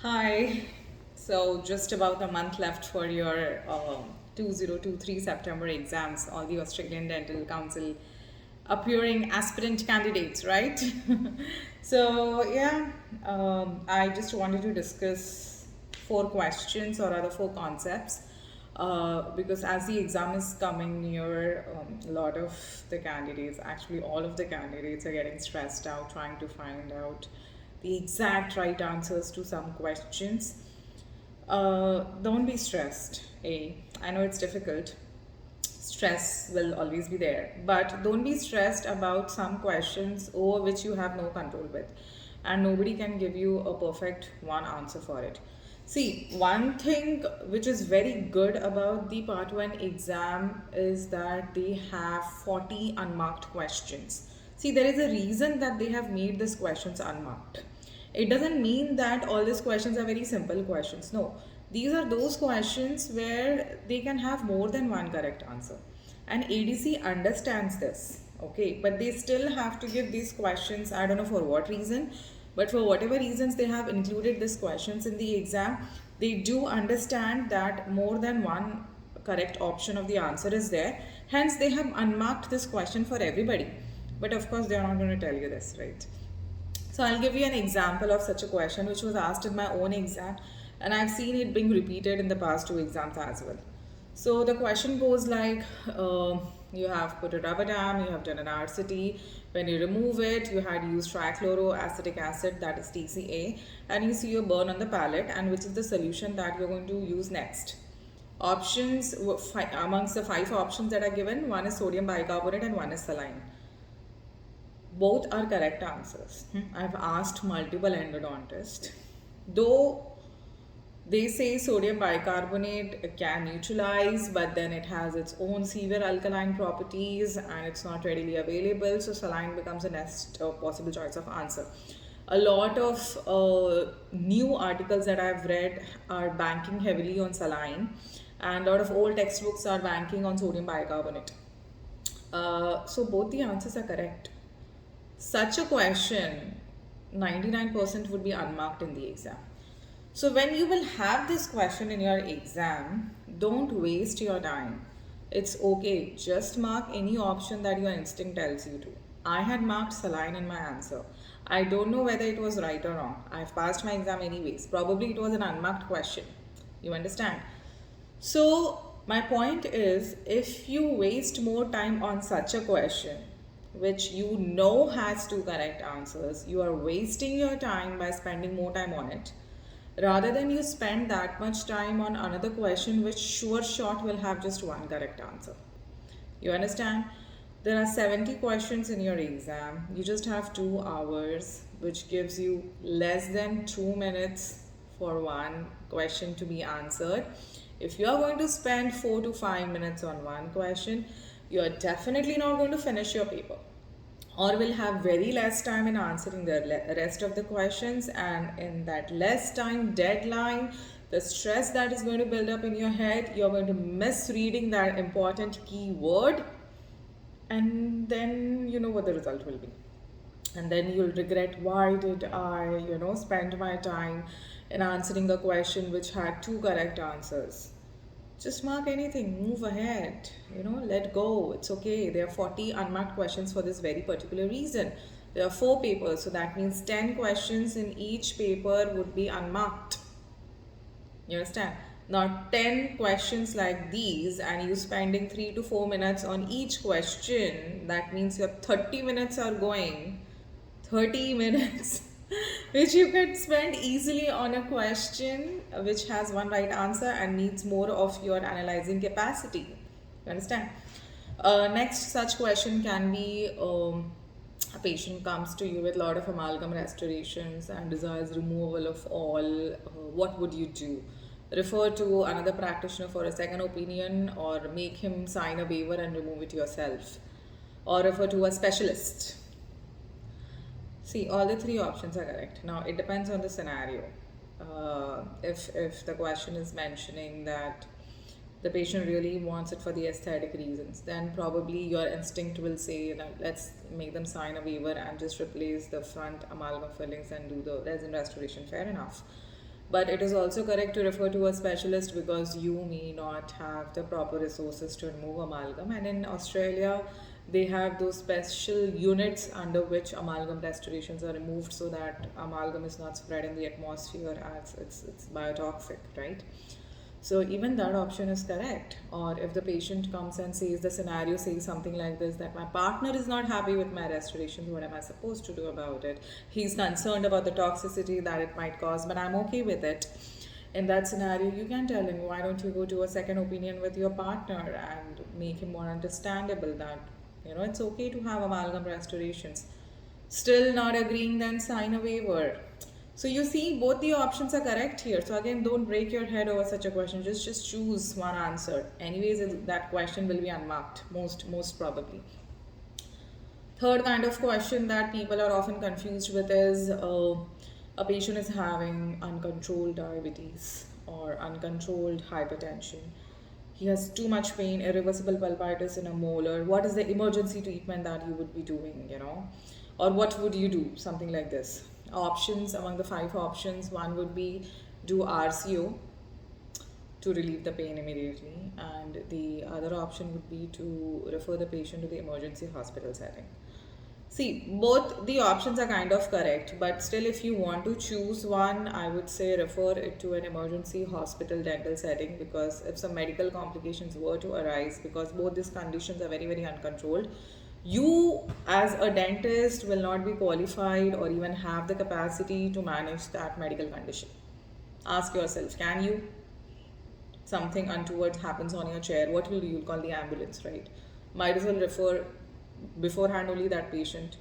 Hi. So, just about a month left for your 2023 September exams, all the Australian Dental Council appearing aspirant candidates, right? So, yeah, I just wanted to discuss four questions or rather four concepts because as the exam is coming near, a lot of the candidates, actually all of the candidates, are getting stressed out trying to find out the exact right answers to some questions. Don't be stressed. I know it's difficult. Stress will always be there, but don't be stressed about some questions over which you have no control with, and nobody can give you a perfect one answer for it. See, one thing which is very good about the part 1 exam is that they have 40 unmarked questions. See, there is a reason that they have made these questions unmarked. It doesn't mean that all these questions are very simple questions. No, these are those questions where they can have more than one correct answer. And ADC understands this, okay, but they still have to give these questions. I don't know for what reason, but for whatever reasons they have included these questions in the exam. They do understand that more than one correct option of the answer is there. Hence, they have unmarked this question for everybody. But of course, they are not going to tell you this, right? So I'll give you an example of such a question which was asked in my own exam, and I've seen it being repeated in the past two exams as well. So the question goes like, you have put a rubber dam, you have done an RCT. When you remove it, you had used trichloroacetic acid, that is TCA, and you see a burn on the palate, and which is the solution that you're going to use next. Options, amongst the five options that are given, one is sodium bicarbonate and one is saline. Both are correct answers. I've asked multiple endodontists. Though they say sodium bicarbonate can neutralize, but then it has its own severe alkaline properties and it's not readily available, so saline becomes a next possible choice of answer. A lot of new articles that I've read are banking heavily on saline, and a lot of old textbooks are banking on sodium bicarbonate. So both the answers are correct. Such a question, 99% would be unmarked in the exam. So when you will have this question in your exam, don't waste your time. It's okay, just mark any option that your instinct tells you to. I had marked saline in my answer. I don't know whether it was right or wrong. I've passed my exam anyways. Probably it was an unmarked question. You understand? So, my point is, if you waste more time on such a question, which you know has two correct answers, you are wasting your time by spending more time on it, rather than you spend that much time on another question which sure shot will have just one correct answer. You understand? There are 70 questions in your exam. You just have 2 hours, which gives you less than 2 minutes for one question to be answered. If you are going to spend 4 to 5 minutes on one question, you are definitely not going to finish your paper, or will have very less time in answering the rest of the questions, and in that less time deadline, the stress that is going to build up in your head, you're going to miss reading that important key word, and then you know what the result will be, and then you'll regret, why did I spend my time in answering a question which had two correct answers. Just mark anything, move ahead, let go. It's okay. There are 40 unmarked questions for this very particular reason. There are 4 papers, so that means 10 questions in each paper would be unmarked. You understand? Now 10 questions like these, and you spending 3 to 4 minutes on each question, that means your 30 minutes are going. 30 minutes which you could spend easily on a question which has one right answer and needs more of your analyzing capacity. You understand? Next such question can be, a patient comes to you with a lot of amalgam restorations and desires removal of all. What would you do? Refer to another practitioner for a second opinion, or make him sign a waiver and remove it yourself, or refer to a specialist. See, all the 3 options are correct. Now, it depends on the scenario. If the question is mentioning that the patient really wants it for the aesthetic reasons, then probably your instinct will say that let's make them sign a waiver and just replace the front amalgam fillings and do the resin restoration. Fair enough. But it is also correct to refer to a specialist because you may not have the proper resources to remove amalgam. And in Australia, they have those special units under which amalgam restorations are removed so that amalgam is not spread in the atmosphere as it's biotoxic, right? So even that option is correct. Or if the patient comes and says the scenario says something like this, that my partner is not happy with my restorations, what am I supposed to do about it? He's concerned about the toxicity that it might cause, but I'm okay with it. In that scenario, you can tell him, why don't you go to a second opinion with your partner and make him more understandable that, it's okay to have amalgam restorations. Still not agreeing, then sign a waiver. So you see, both the options are correct here. So again, don't break your head over such a question. Just choose one answer. Anyways, that question will be unmarked, most probably. Third kind of question that people are often confused with is a patient is having uncontrolled diabetes or uncontrolled hypertension. He has too much pain, irreversible pulpitis in a molar. What is the emergency treatment that you would be doing? Or what would you do? Something like this. Options, among the 5 options, one would be do RCO to relieve the pain immediately, and the other option would be to refer the patient to the emergency hospital setting. See, both the options are kind of correct, but still, if you want to choose one, I would say refer it to an emergency hospital dental setting, because if some medical complications were to arise, because both these conditions are very, very uncontrolled, you as a dentist will not be qualified or even have the capacity to manage that medical condition. Ask yourself, can you? Something untoward happens on your chair, what will do? You'll call the ambulance, right? Might as well refer beforehand only that patient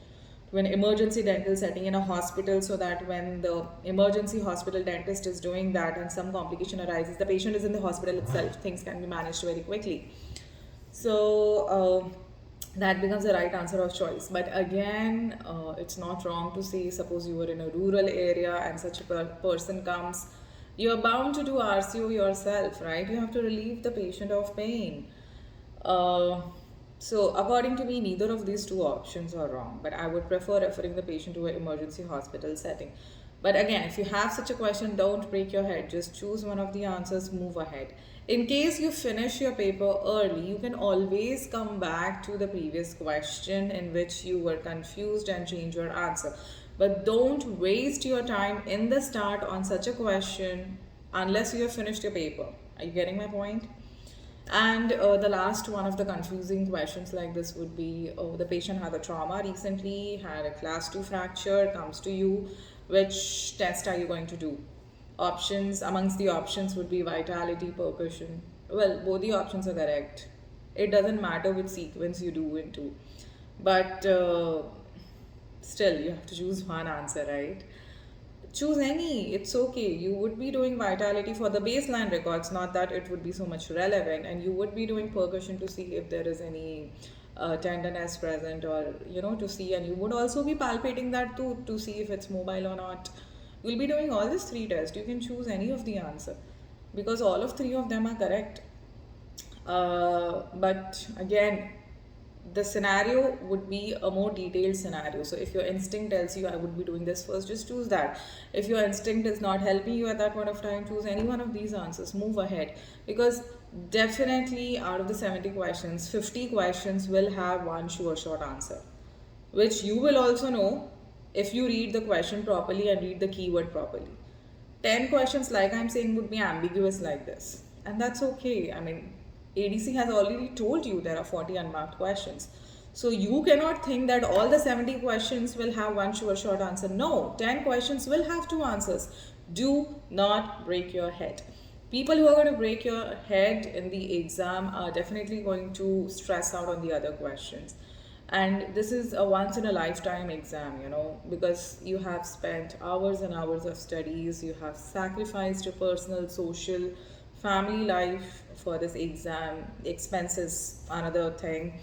to an emergency dental setting in a hospital, so that when the emergency hospital dentist is doing that and some complication arises, the patient is in the hospital itself, things can be managed very quickly. So that becomes the right answer of choice. But again, it's not wrong to say, suppose you were in a rural area and such a person comes, you're bound to do RCO yourself, right? You have to relieve the patient of pain. So according to me, neither of these two options are wrong, but I would prefer referring the patient to an emergency hospital setting. But again, if you have such a question, don't break your head. Just choose one of the answers, move ahead. In case you finish your paper early, you can always come back to the previous question in which you were confused and change your answer. But don't waste your time in the start on such a question unless you have finished your paper. Are you getting my point? And the last one of the confusing questions like this would be, the patient had a trauma recently, had a class 2 fracture, comes to you. Which test are you going to do? Options, amongst the options would be vitality, percussion. Well, both the options are correct. It doesn't matter which sequence you do into. But still, you have to choose one answer, right? Choose any, it's okay. You would be doing vitality for the baseline records, not that it would be so much relevant, and you would be doing percussion to see if there is any tenderness present, or to see, and you would also be palpating that tooth to see if it's mobile or not. You'll be doing all these 3 tests. You can choose any of the answer because all of 3 of them are correct. But again, the scenario would be a more detailed scenario. So if your instinct tells you I would be doing this first, just choose that. If your instinct is not helping you at that point of time, choose any one of these answers, move ahead. Because definitely out of the 70 questions, 50 questions will have one sure short answer, which you will also know if you read the question properly and read the keyword properly. 10 questions, like I'm saying, would be ambiguous like this, and that's okay. I mean, ADC has already told you there are 40 unmarked questions. So you cannot think that all the 70 questions will have one sure short answer. No, 10 questions will have 2 answers. Do not break your head. People who are going to break your head in the exam are definitely going to stress out on the other questions. And this is a once in a lifetime exam, because you have spent hours and hours of studies, you have sacrificed your personal, social, family life for this exam, expenses, another thing.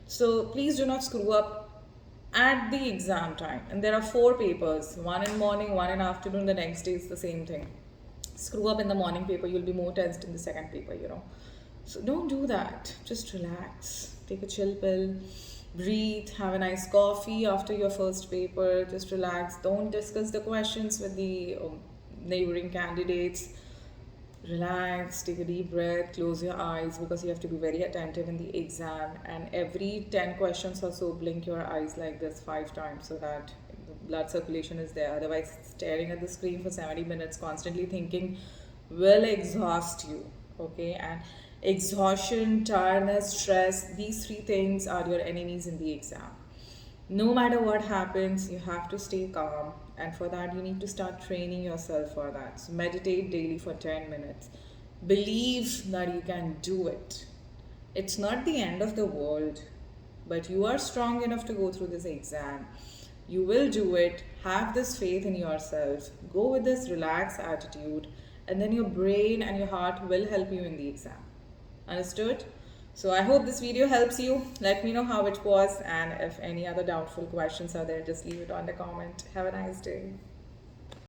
So please do not screw up at the exam time. And there are 4 papers, one in morning, one in afternoon, the next day is the same thing. Screw up in the morning paper, you'll be more tensed in the second paper. So don't do that. Just relax, take a chill pill, breathe, have a nice coffee after your first paper, just relax. Don't discuss the questions with neighboring candidates, relax, take a deep breath, close your eyes because you have to be very attentive in the exam. And every 10 questions or so, blink your eyes like this 5 times so that the blood circulation is there. Otherwise, staring at the screen for 70 minutes, constantly thinking, will exhaust you. Okay, and exhaustion, tiredness, stress, these three things are your enemies in the exam. No matter what happens, you have to stay calm, and for that, you need to start training yourself for that. So, meditate daily for 10 minutes. Believe that you can do it. It's not the end of the world, but you are strong enough to go through this exam. You will do it. Have this faith in yourself. Go with this relaxed attitude, and then your brain and your heart will help you in the exam. Understood? So I hope this video helps you. Let me know how it was, and if any other doubtful questions are there, just leave it on the comment. Have a nice day.